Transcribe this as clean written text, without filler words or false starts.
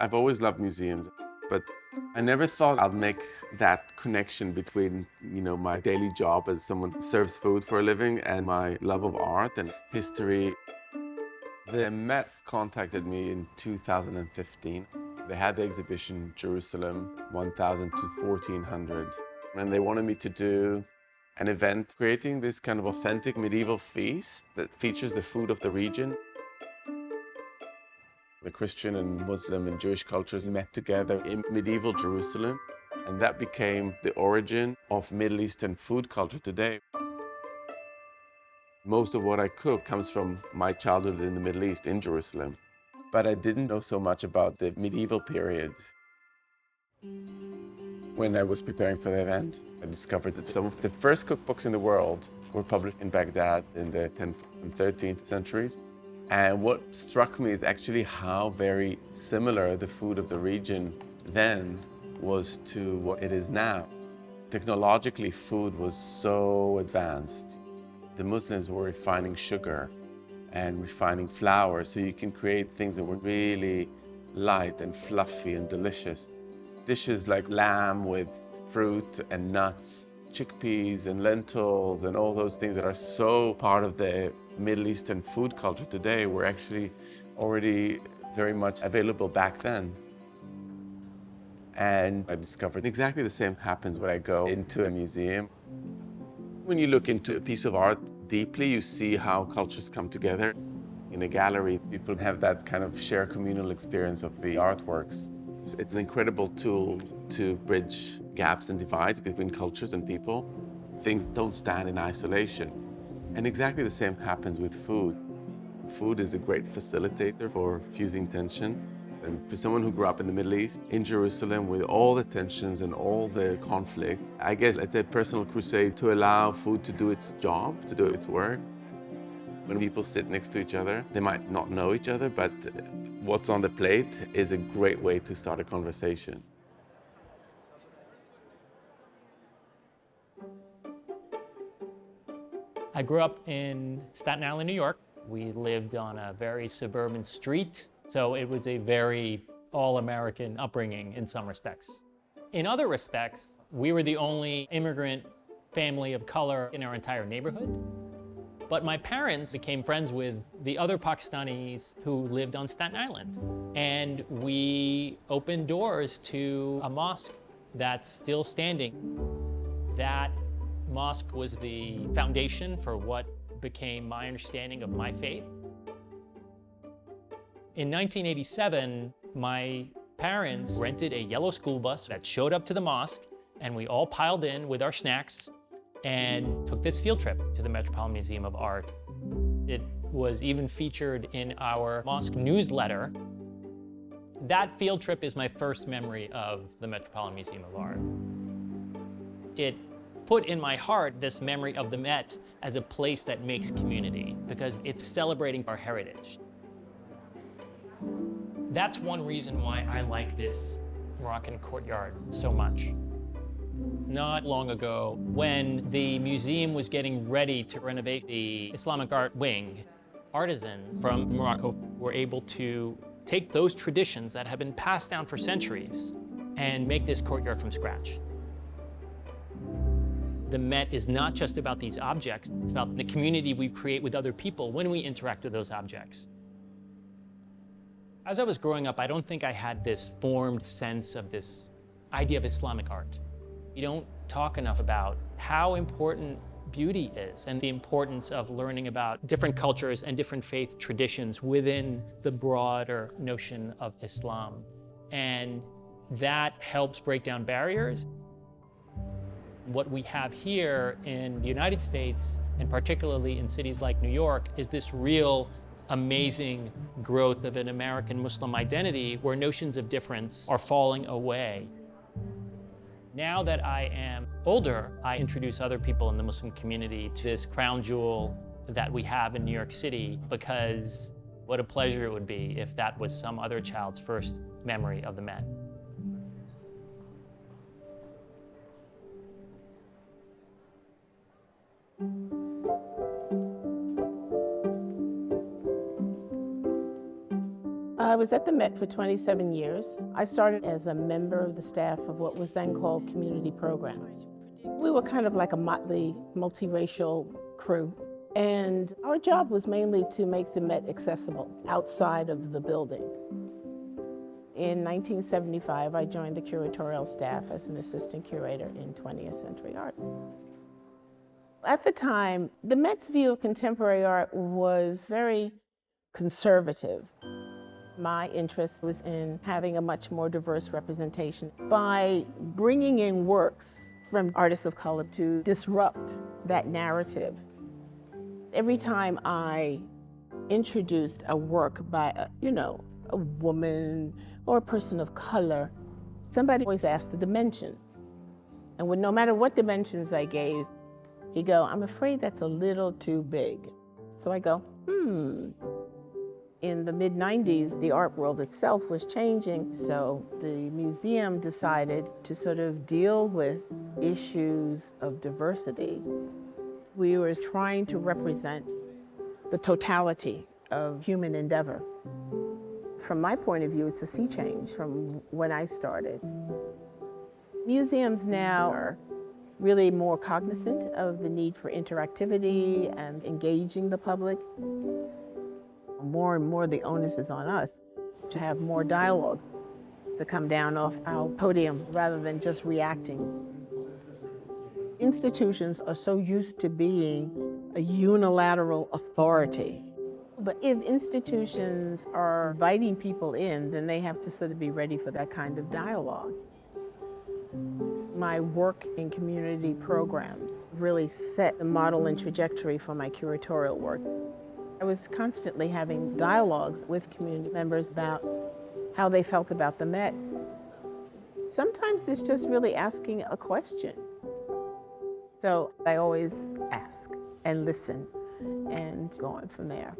I've always loved museums, but I never thought I'd make that connection between, my daily job as someone who serves food for a living and my love of art and history. The Met contacted me in 2015. They had the exhibition Jerusalem 1000 to 1400, and they wanted me to do an event creating this kind of authentic medieval feast that features the food of the region. The Christian and Muslim and Jewish cultures met together in medieval Jerusalem, and that became the origin of Middle Eastern food culture today. Most of what I cook comes from my childhood in the Middle East, in Jerusalem, but I didn't know so much about the medieval period. When I was preparing for the event, I discovered that some of the first cookbooks in the world were published in Baghdad in the 10th and 13th centuries. And what struck me is actually how very similar the food of the region then was to what it is now. Technologically, food was so advanced. The Muslims were refining sugar and refining flour, so you can create things that were really light and fluffy and delicious. Dishes like lamb with fruit and nuts, chickpeas and lentils and all those things that are so part of the Middle Eastern food culture today were actually already very much available back then. And I discovered exactly the same happens when I go into a museum. When you look into a piece of art deeply, you see how cultures come together. In a gallery, people have that kind of shared communal experience of the artworks. It's an incredible tool to bridge gaps and divides between cultures and people. Things don't stand in isolation. And exactly the same happens with food. Food is a great facilitator for fusing tension. And for someone who grew up in the Middle East, in Jerusalem, with all the tensions and all the conflict, I guess it's a personal crusade to allow food to do its job, to do its work. When people sit next to each other, they might not know each other, but what's on the plate is a great way to start a conversation. I grew up in Staten Island, New York. We lived on a very suburban street, so it was a very all-American upbringing in some respects. In other respects, we were the only immigrant family of color in our entire neighborhood. But my parents became friends with the other Pakistanis who lived on Staten Island. And we opened doors to a mosque that's still standing. That mosque was the foundation for what became my understanding of my faith. In 1987, my parents rented a yellow school bus that showed up to the mosque, and we all piled in with our snacks and took this field trip to the Metropolitan Museum of Art. It was even featured in our mosque newsletter. That field trip is my first memory of the Metropolitan Museum of Art. It put in my heart this memory of the Met as a place that makes community because it's celebrating our heritage. That's one reason why I like this Moroccan courtyard so much. Not long ago, when the museum was getting ready to renovate the Islamic art wing, artisans from Morocco were able to take those traditions that have been passed down for centuries and make this courtyard from scratch. The Met is not just about these objects, it's about the community we create with other people when we interact with those objects. As I was growing up, I don't think I had this formed sense of this idea of Islamic art. You don't talk enough about how important beauty is and the importance of learning about different cultures and different faith traditions within the broader notion of Islam. And that helps break down barriers. What we have here in the United States, and particularly in cities like New York, is this real amazing growth of an American Muslim identity where notions of difference are falling away. Now that I am older, I introduce other people in the Muslim community to this crown jewel that we have in New York City, because what a pleasure it would be if that was some other child's first memory of the Met. I was at the Met for 27 years. I started as a member of the staff of what was then called community programs. We were kind of like a motley, multiracial crew. And our job was mainly to make the Met accessible outside of the building. In 1975, I joined the curatorial staff as an assistant curator in 20th century art. At the time, the Met's view of contemporary art was very conservative. My interest was in having a much more diverse representation by bringing in works from artists of color to disrupt that narrative. Every time I introduced a work by, a woman or a person of color, somebody always asked the dimension. And no matter what dimensions I gave, he'd go, "I'm afraid that's a little too big." So I go, In the mid-90s, the art world itself was changing, so the museum decided to sort of deal with issues of diversity. We were trying to represent the totality of human endeavor. From my point of view, it's a sea change from when I started. Museums now are really more cognizant of the need for interactivity and engaging the public. More and more, the onus is on us to have more dialogue, to come down off our podium rather than just reacting. Institutions are so used to being a unilateral authority. But if institutions are inviting people in, then they have to sort of be ready for that kind of dialogue. My work in community programs really set the model and trajectory for my curatorial work. I was constantly having dialogues with community members about how they felt about the Met. Sometimes it's just really asking a question. So I always ask and listen and go on from there.